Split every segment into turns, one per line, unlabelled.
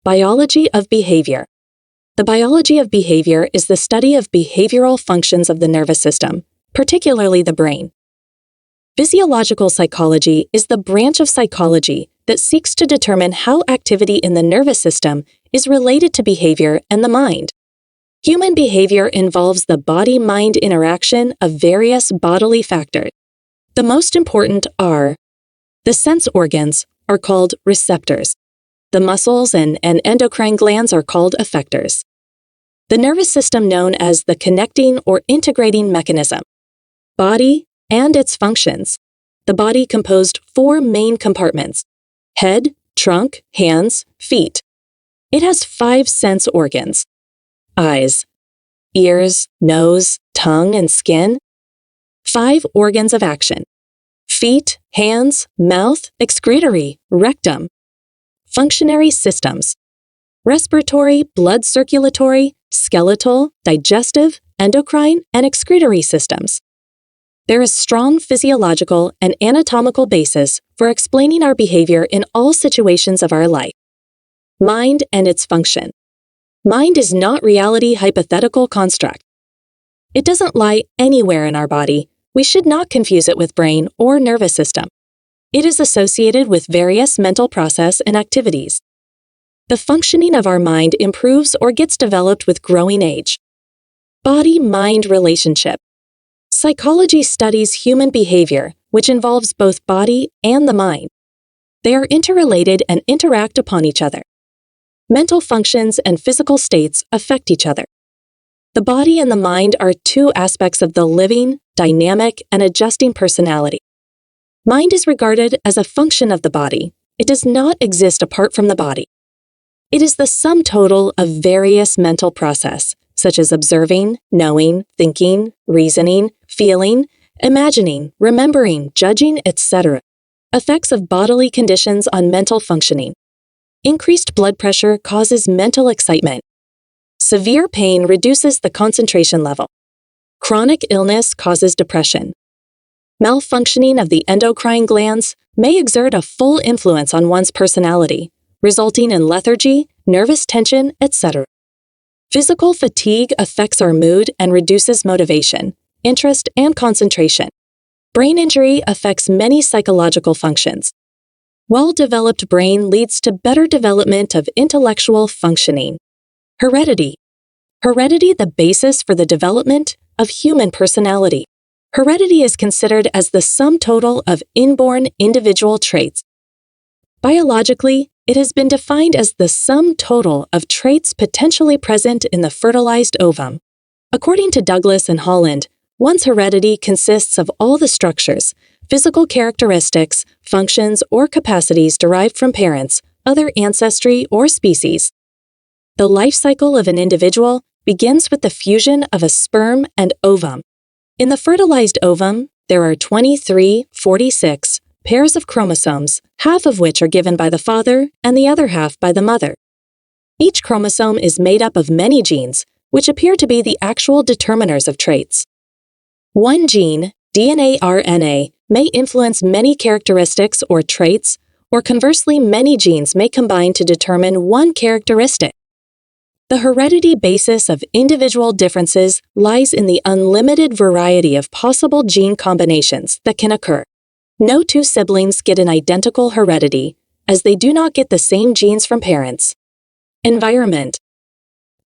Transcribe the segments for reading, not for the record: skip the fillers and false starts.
Biology of behavior. The biology of behavior is the study of behavioral functions of the nervous system, particularly the brain. Physiological psychology is the branch of psychology that seeks to determine how activity in the nervous system is related to behavior and the mind. Human behavior involves the body-mind interaction of various bodily factors. The most important are: the sense organs are called receptors. The muscles and endocrine glands are called effectors. The nervous system known as the connecting or integrating mechanism. Body and its functions. The body composed 4 main compartments: head, trunk, hands, feet. It has 5 sense organs: eyes, ears, nose, tongue, and skin. 5 organs of action: feet, hands, mouth, excretory, rectum. Functionary systems: respiratory, blood circulatory, skeletal, digestive, endocrine, and excretory systems. There is strong physiological and anatomical basis for explaining our behavior in all situations of our life. Mind and its function. Mind is not reality hypothetical construct. It doesn't lie anywhere in our body. We should not confuse it with brain or nervous system. It is associated with various mental process and activities. The functioning of our mind improves or gets developed with growing age. Body-mind relationship. Psychology studies human behavior, which involves both body and the mind. They are interrelated and interact upon each other. Mental functions and physical states affect each other. The body and the mind are 2 aspects of the living, dynamic, and adjusting personality. Mind is regarded as a function of the body. It does not exist apart from the body. It is the sum total of various mental processes, such as observing, knowing, thinking, reasoning, feeling, imagining, remembering, judging, etc. Effects of bodily conditions on mental functioning. Increased blood pressure causes mental excitement. Severe pain reduces the concentration level. Chronic illness causes depression. Malfunctioning of the endocrine glands may exert a full influence on one's personality, resulting in lethargy, nervous tension, etc. Physical fatigue affects our mood and reduces motivation, interest, and concentration. Brain injury affects many psychological functions. Well-developed brain leads to better development of intellectual functioning. Heredity. Heredity, the basis for the development of human personality. Heredity is considered as the sum total of inborn individual traits. Biologically, it has been defined as the sum total of traits potentially present in the fertilized ovum. According to Douglas and Holland, one's heredity consists of all the structures, physical characteristics, functions, or capacities derived from parents, other ancestry, or species. The life cycle of an individual begins with the fusion of a sperm and ovum. In the fertilized ovum, there are 46 pairs of chromosomes, half of which are given by the father and the other half by the mother. Each chromosome is made up of many genes, which appear to be the actual determiners of traits. One gene, DNA-RNA, may influence many characteristics or traits, or conversely, many genes may combine to determine one characteristic. The heredity basis of individual differences lies in the unlimited variety of possible gene combinations that can occur. No 2 siblings get an identical heredity, as they do not get the same genes from parents. Environment.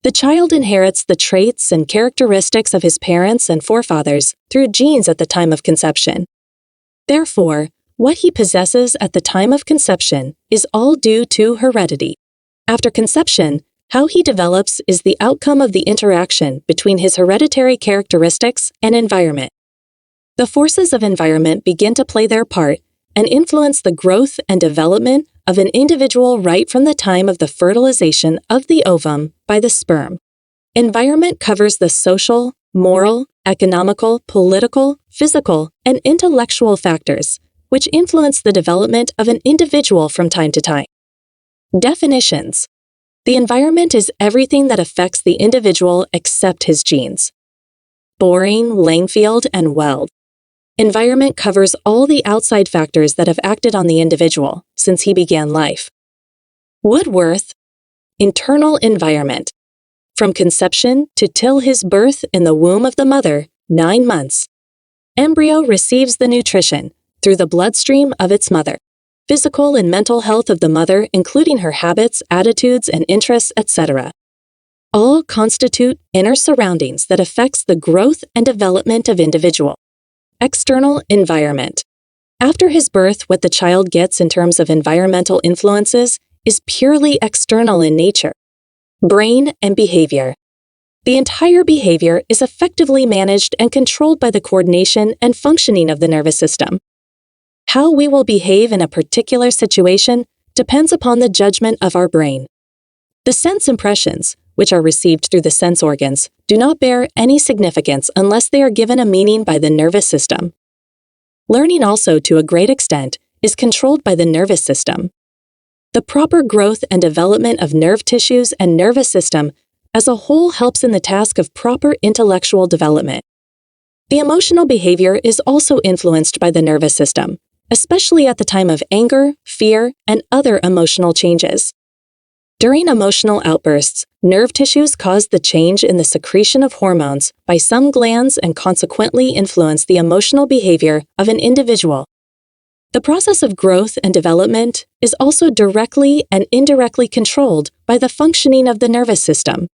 The child inherits the traits and characteristics of his parents and forefathers through genes at the time of conception. Therefore, what he possesses at the time of conception is all due to heredity. After conception, how he develops is the outcome of the interaction between his hereditary characteristics and environment. The forces of environment begin to play their part and influence the growth and development of an individual right from the time of the fertilization of the ovum by the sperm. Environment covers the social, moral, economical, political, physical, and intellectual factors, which influence the development of an individual from time to time. Definitions. The environment is everything that affects the individual except his genes. Boring, Langfield, and Weld. Environment covers all the outside factors that have acted on the individual since he began life. Woodworth, Internal environment. From conception to till his birth in the womb of the mother, 9 months. Embryo receives the nutrition through the bloodstream of its mother. Physical and mental health of the mother, including her habits, attitudes, and interests, etc. All constitute inner surroundings that affects the growth and development of individual. External environment. After his birth, what the child gets in terms of environmental influences is purely external in nature. Brain and behavior. The entire behavior is effectively managed and controlled by the coordination and functioning of the nervous system. How we will behave in a particular situation depends upon the judgment of our brain. The sense impressions, which are received through the sense organs, do not bear any significance unless they are given a meaning by the nervous system. Learning also, to a great extent, is controlled by the nervous system. The proper growth and development of nerve tissues and nervous system as a whole helps in the task of proper intellectual development. The emotional behavior is also influenced by the nervous system, especially at the time of anger, fear, and other emotional changes. During emotional outbursts, nerve tissues cause the change in the secretion of hormones by some glands and consequently influence the emotional behavior of an individual. The process of growth and development is also directly and indirectly controlled by the functioning of the nervous system.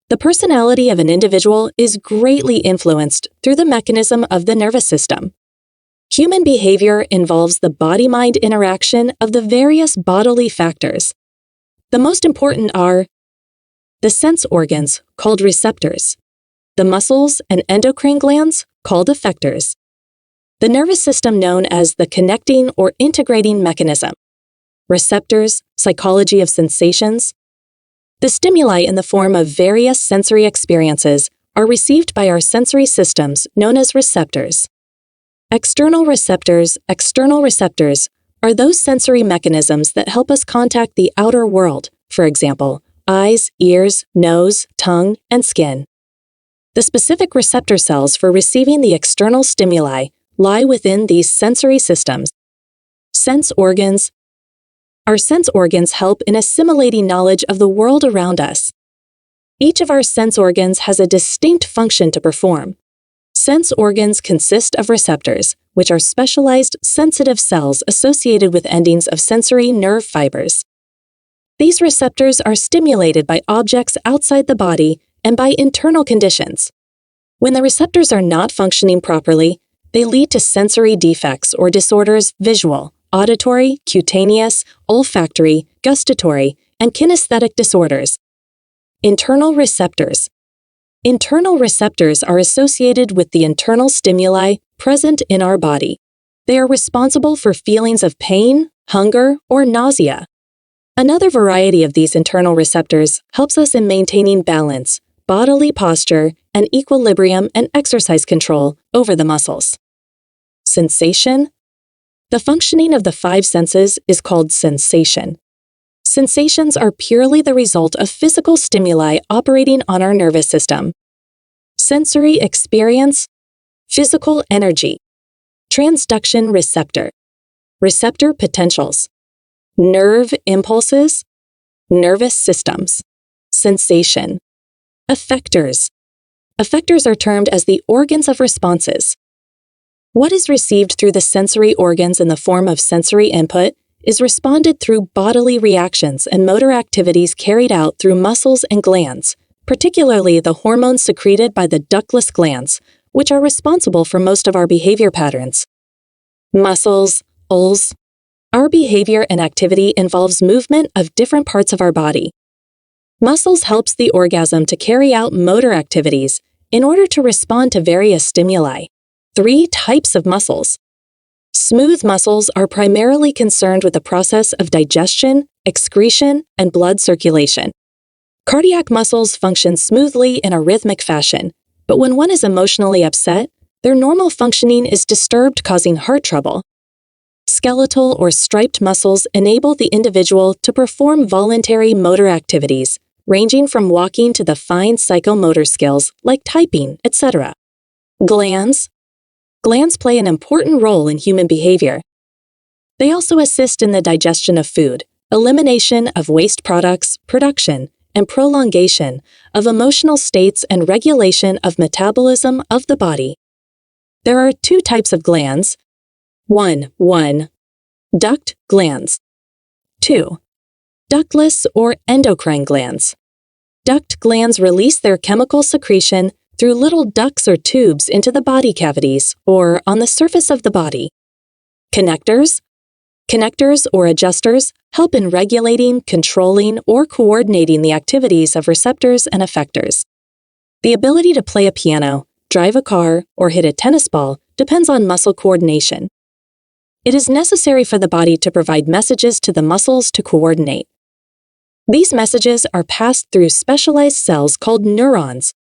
The personality of an individual is greatly influenced through the mechanism of the nervous system. Human behavior involves the body-mind interaction of the various bodily factors. The most important are the sense organs, called receptors, the muscles and endocrine glands, called effectors, the nervous system known as the connecting or integrating mechanism, receptors, psychology of sensations. The stimuli in the form of various sensory experiences are received by our sensory systems known as receptors. External receptors are those sensory mechanisms that help us contact the outer world, for example, eyes, ears, nose, tongue, and skin. The specific receptor cells for receiving the external stimuli lie within these sensory systems. Our sense organs help in assimilating knowledge of the world around us. Each of our sense organs has a distinct function to perform. Sense organs consist of receptors, which are specialized sensitive cells associated with endings of sensory nerve fibers. These receptors are stimulated by objects outside the body and by internal conditions. When the receptors are not functioning properly, they lead to sensory defects or disorders: visual, auditory, cutaneous, olfactory, gustatory, and kinesthetic disorders. Internal receptors. Internal receptors are associated with the internal stimuli present in our body. They are responsible for feelings of pain, hunger, or nausea. Another variety of these internal receptors helps us in maintaining balance, bodily posture, and equilibrium and exercise control over the muscles. Sensation. The functioning of the 5 senses is called sensation. Sensations are purely the result of physical stimuli operating on our nervous system. Sensory experience, physical energy, transduction receptor, receptor potentials, nerve impulses, nervous systems, sensation, effectors. Effectors are termed as the organs of responses. What is received through the sensory organs in the form of sensory input is responded through bodily reactions and motor activities carried out through muscles and glands, particularly the hormones secreted by the ductless glands, which are responsible for most of our behavior patterns. Muscles, OLS. Our behavior and activity involves movement of different parts of our body. Muscles helps the orgasm to carry out motor activities in order to respond to various stimuli. 3 types of muscles. Smooth muscles are primarily concerned with the process of digestion, excretion, and blood circulation. Cardiac muscles function smoothly in a rhythmic fashion, but when one is emotionally upset, their normal functioning is disturbed, causing heart trouble. Skeletal or striped muscles enable the individual to perform voluntary motor activities, ranging from walking to the fine psychomotor skills like typing, etc. Glands. Glands play an important role in human behavior. They also assist in the digestion of food, elimination of waste products, production, and prolongation of emotional states and regulation of metabolism of the body. There are two types of glands. 1. Duct glands. 2. Ductless or endocrine glands. Duct glands release their chemical secretion through little ducts or tubes into the body cavities or on the surface of the body. Connectors. Connectors or adjusters help in regulating, controlling, or coordinating the activities of receptors and effectors. The ability to play a piano, drive a car, or hit a tennis ball depends on muscle coordination. It is necessary for the body to provide messages to the muscles to coordinate. These messages are passed through specialized cells called neurons